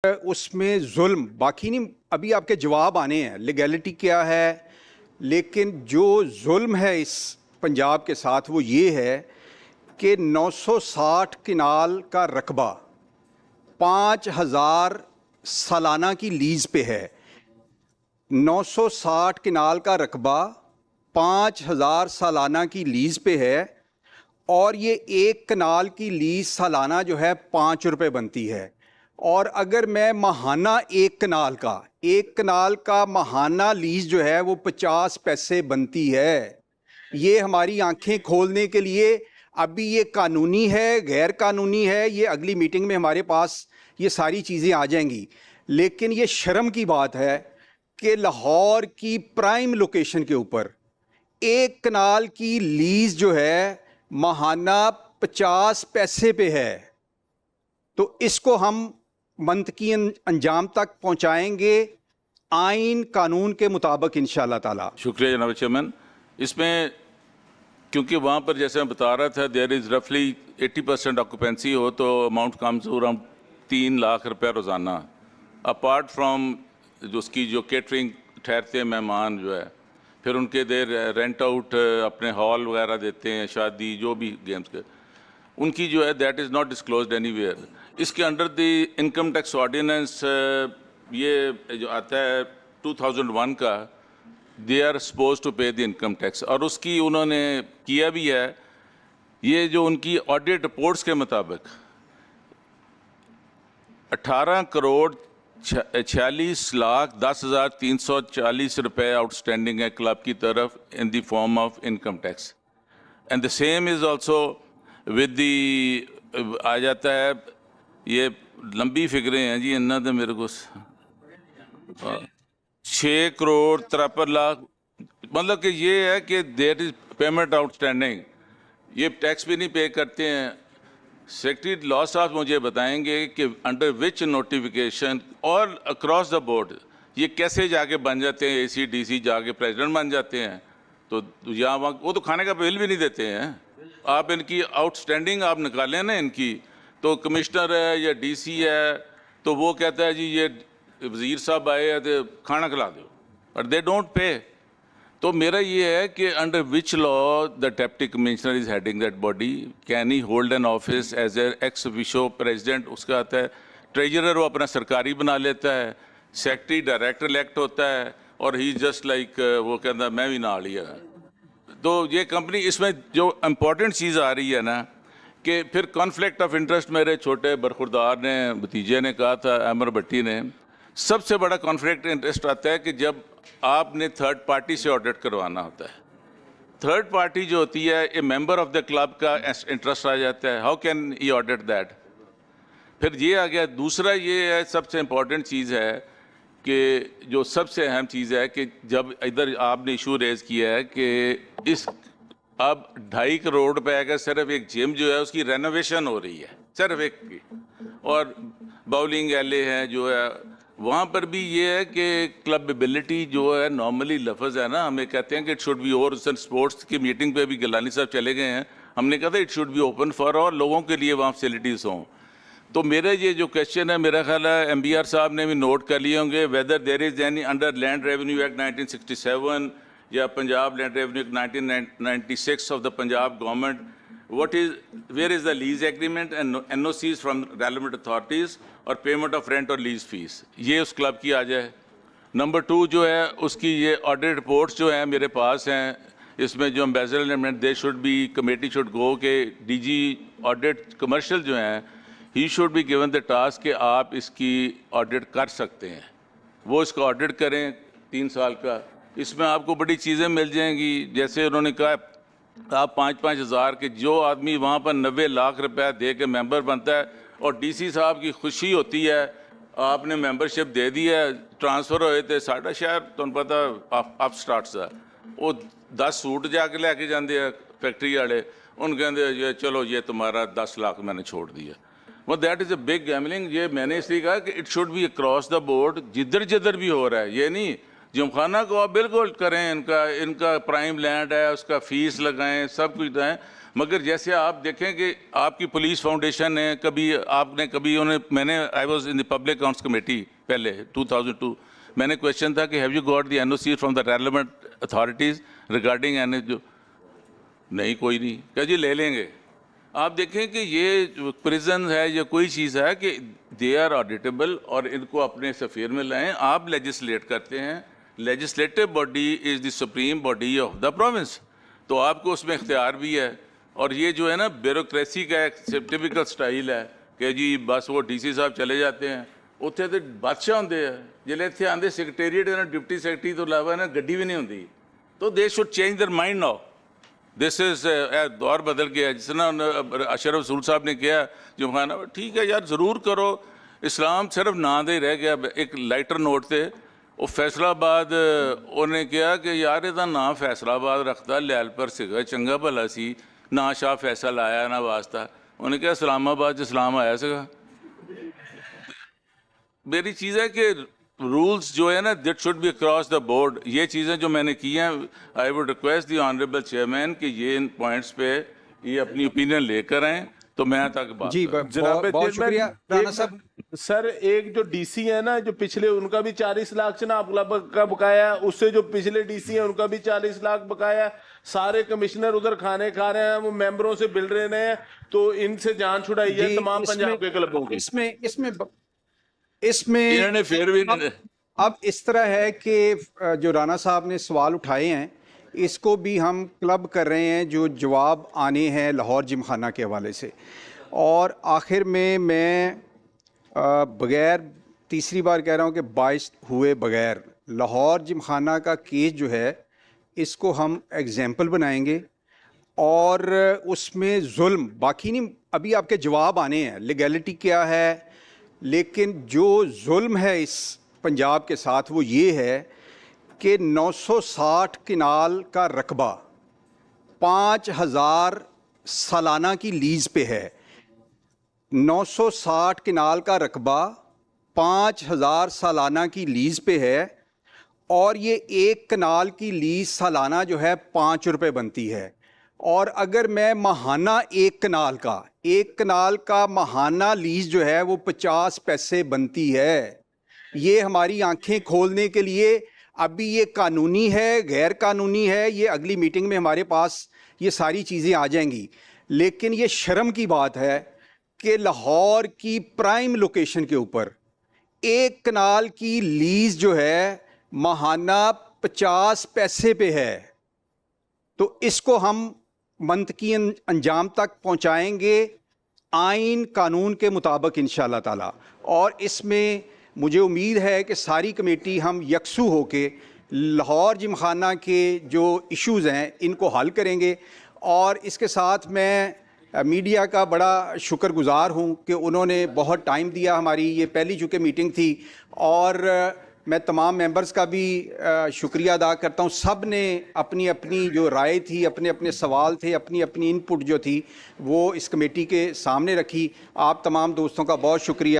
उसमें जुल्म बाकी नहीं, अभी आपके जवाब आने हैं लीगैलिटी क्या है, लेकिन जो जुल्म है इस पंजाब के साथ वो ये है कि 960 किनाल का रकबा 5000 सालाना की लीज पे है। 960 किनाल का रकबा 5000 सालाना की लीज पे है और ये एक कनाल की लीज सालाना जो है 5 रुपए बनती है। और अगर मैं माहाना एक कनाल का माहाना लीज जो है वो 50 पैसे बनती है। ये हमारी आंखें खोलने के लिए अभी ये कानूनी है गैर कानूनी है, ये अगली मीटिंग में हमारे पास ये सारी चीज़ें आ जाएंगी। लेकिन ये शर्म की बात है कि लाहौर की प्राइम लोकेशन के ऊपर एक कनाल की लीज जो है माहाना 50 पैसे पे है। तो इसको हम मंतकी अंजाम तक पहुंचाएंगे आइन कानून के मुताबिक इंशाल्लाह ताला। शुक्रिया जनाब चेयरमैन। इसमें क्योंकि वहाँ पर जैसे मैं बता रहा था देयर इज़ रफली 80% ऑक्यूपेंसी हो तो अमाउंट कम्स अराउंड 3 लाख रुपया रोज़ाना, अपार्ट फ्राम जो उसकी जो केटरिंग ठहरते हैं मेहमान जो है, फिर उनके देर रेंट आउट अपने हॉल वगैरह देते हैं, शादी जो भी गेम्स के उनकी जो है that is not disclosed anywhere. इसके under the income tax ordinance ये जो आता है 2001 का, they are suppose to pay the income tax, और उसकी उन्होंने किया भी है। ये जो उनकी ऑडिट रिपोर्ट्स के मुताबिक 18 करोड़ 46,10,340 रुपए आउटस्टैंडिंग है क्लब की तरफ in the form of income tax. And the same is also with the आ जाता है, ये लंबी फिगरें हैं जी, इन्ना तो मेरे को 6 करोड़ 53 लाख, मतलब कि ये है कि देयर इज पेमेंट आउटस्टैंडिंग, ये टैक्स भी नहीं पे करते हैं। सेक्रेटरी लॉ साहब मुझे बताएंगे कि अंडर विच नोटिफिकेशन और अक्रॉस द बोर्ड ये कैसे जाके बन जाते हैं, ACDC जाके प्रेसिडेंट बन जाते हैं। तो यहाँ वहाँ वो तो खाने का बिल भी नहीं देते हैं। आप इनकी आउटस्टैंडिंग आप निकालें ना इनकी, तो कमिश्नर है या DC है तो वो कहता है जी ये वज़ीर साहब आए हैं तो खाना खिला दो, और दे डोंट पे। तो मेरा ये है कि under which law the deputy commissioner is heading that body, can he hold an office as a ex officio president, उसका आता है। ट्रेजरर वो अपना सरकारी बना लेता है, सेक्रेटरी डायरेक्टर इलेक्ट होता है, और ही जस्ट लाइक वो कहता मैं भी ना लिया। तो ये कंपनी, इसमें जो इम्पोर्टेंट चीज़ आ रही है ना कि फिर कॉन्फ्लिक्ट ऑफ इंटरेस्ट, मेरे छोटे बरखुरदार ने भतीजे ने कहा था, अमर भट्टी ने, सबसे बड़ा कॉन्फ्लिक्ट इंटरेस्ट आता है कि जब आपने थर्ड पार्टी से ऑडिट करवाना होता है। थर्ड पार्टी जो होती है ए मेंबर ऑफ द क्लब का इंटरेस्ट आ जाता है, how can he audit that. फिर ये आ गया। दूसरा ये है, सबसे इम्पोर्टेंट चीज़ है कि जो सबसे अहम चीज़ है कि जब इधर आपने इशू रेज़ किया है कि इस अब 2.5 करोड़ रुपए का सिर्फ एक जिम जो है उसकी रेनोवेशन हो रही है, सिर्फ एक की, और बाउलिंग एले हैं जो है वहाँ पर भी ये है कि क्लबेबिलिटी जो है, नॉर्मली लफ्ज़ है ना, हमें कहते हैं कि इट शुड बी, और स्पोर्ट्स की मीटिंग पे भी गिलानी साहब चले गए हैं, हमने कहा था it should be open for और लोगों के लिए वहाँ फैसिलिटीज़ हों। तो मेरा ये जो क्वेश्चन है, मेरा ख्याल है MBR साहब ने भी नोट कर लिए होंगे, whether there is any under land revenue act 1967 या Punjab land revenue act 1996 of the Punjab government, what is, where is the lease agreement and NOCs from relevant authorities और पेमेंट ऑफ रेंट और lease fees, ये उस club की आ जाए। Number 2 जो है उसकी ये ऑडिट रिपोर्ट्स जो हैं मेरे पास हैं, इसमें जो embezzlement they should be, committee should go के DG ऑडिट कमर्शियल जो हैं, he should be given the task कि आप इसकी ऑडिट कर सकते हैं, वो इसका ऑडिट करें 3 साल का। इसमें आपको बड़ी चीज़ें मिल जाएंगी, जैसे उन्होंने कहा आप 5-5 हज़ार के, जो आदमी वहाँ पर 90 लाख रुपया दे के मेंबर बनता है और DC साहब की खुशी होती है आपने मेंबरशिप दे दी है, ट्रांसफ़र होए थे साढ़ा शहर तो पता अप स्टार्ट सा वो 10 सूट जाके लेके जाते हैं फैक्ट्री वाले, उन कहते ये चलो ये तुम्हारा 10 लाख मैंने छोड़ दिया। वो that is a big gambling. ये मैंने इसलिए कहा कि it should be across the board, जिधर जिधर भी हो रहा है, ये नहीं जिमखाना को आप बिल्कुल करें, इनका प्राइम लैंड है, उसका फीस लगाएं, सब कुछ दें, मगर जैसे आप देखें कि आपकी पुलिस फाउंडेशन है, कभी उन्हें मैंने I was in the public accounts committee पहले 2002, मैंने क्वेश्चन था कि have you got the NOC from the relevant authorities regarding an जो नहीं, कोई नहीं, क्या जी ले लेंगे। आप देखें कि ये प्रिजन है या कोई चीज़ है कि दे आर ऑडिटेबल और इनको अपने सफ़ीर में लाएं। आप लेजिस्लेट करते हैं, legislative body is the supreme body of the province, तो आपको उसमें इख्तियार भी है। और ये जो है ना ब्यूरोक्रेसी का एक टिपिकल स्टाइल है कि जी बस वो डीसी साहब चले जाते हैं, उत्थे तो बादशाह होंगे है, जिले इतने आते सैकटेरीएट डिप्टी सैकटरी तो इलावा ना गड्डी भी नहीं होंगी, तो they should change their mind now. This is दौर बदल गया, जिस तरह अशरफ रसूल साहब ने किया जो खाना, ठीक है यार ज़रूर करो। इस्लाम सिर्फ ना दे रह गया। एक लाइटर नोट थे वो फैसलाबाद उन्हें कहा कि यार ਇਹਦਾ ਨਾਂ फैसलाबाद रखता लैल पर सीगा चंगा भला सी, ना शाह फैसल आया ना वास्ता, उन्हें कहा इस्लामाबाद इस्लाम आया सीगा। मेरी चीज़ है कि रूल्स जो है ना that should be across the board. ये चीज़ें जो मैंने की हैं, I would request the honourable chairman कि ये इन पॉइंट्स पे ये अपनी ओपिनियन लेकर आएँ तो मैं तक बात जी जनाब बहुत शुक्रिया राणा साहब। सर, एक जो डीसी है ना जो पिछले, उनका भी 40 लाख चनाब का बकाया है, उससे जो पिछले डीसी है उनका भी 40 लाख बकाया है। सारे कमिश्नर उधर खाने खा रहे हैं, वो मेंबरों से बिल रहे हैं, तो इनसे जान छुड़ाई है तमाम पंजाब के क्लबों की। इसमें इन्होंने फिर भी अब इस तरह है कि जो राणा साहब ने सवाल उठाए हैं इसको भी हम क्लब कर रहे हैं, जो जवाब आने हैं लाहौर जिमखाना के हवाले से। और आखिर में मैं बग़ैर, तीसरी बार कह रहा हूँ कि बाइस हुए बग़ैर लाहौर जिमखाना का केस जो है इसको हम एग्जाम्पल बनाएंगे और उसमें जुल्म बाकी नहीं, अभी आपके जवाब आने हैं लीगैलिटी क्या है, लेकिन जो जुल्म है इस पंजाब के साथ वो ये है कि 960 किनाल का रकबा 5000 सालाना की लीज़ पे है। 960 किनाल का रकबा 5000 सालाना की लीज़ पे है और ये एक कनाल की लीज़ सालाना जो है 5 रुपये बनती है। और अगर मैं माहाना एक कनाल का माहाना लीज़ जो है वो 50 पैसे बनती है। ये हमारी आंखें खोलने के लिए अभी ये कानूनी है गैर कानूनी है, ये अगली मीटिंग में हमारे पास ये सारी चीज़ें आ जाएंगी। लेकिन ये शर्म की बात है कि लाहौर की प्राइम लोकेशन के ऊपर एक कनाल की लीज़ जो है माहाना 50 पैसे पे है। तो इसको हम मंतकी अंजाम तक पहुंचाएंगे आइन कानून के मुताबिक इंशाअल्लाह ताला। और इसमें मुझे उम्मीद है कि सारी कमेटी हम यकसू होके लाहौर जिमखाना के जो इश्यूज़ हैं इनको हल करेंगे। और इसके साथ मैं मीडिया का बड़ा शुक्रगुज़ार हूँ कि उन्होंने बहुत टाइम दिया। हमारी ये पहली चूँकि मीटिंग थी और मैं तमाम मेंबर्स का भी शुक्रिया अदा करता हूँ। सब ने अपनी अपनी जो राय थी, अपने अपने सवाल थे, अपनी अपनी इनपुट जो थी वो इस कमेटी के सामने रखी। आप तमाम दोस्तों का बहुत शुक्रिया।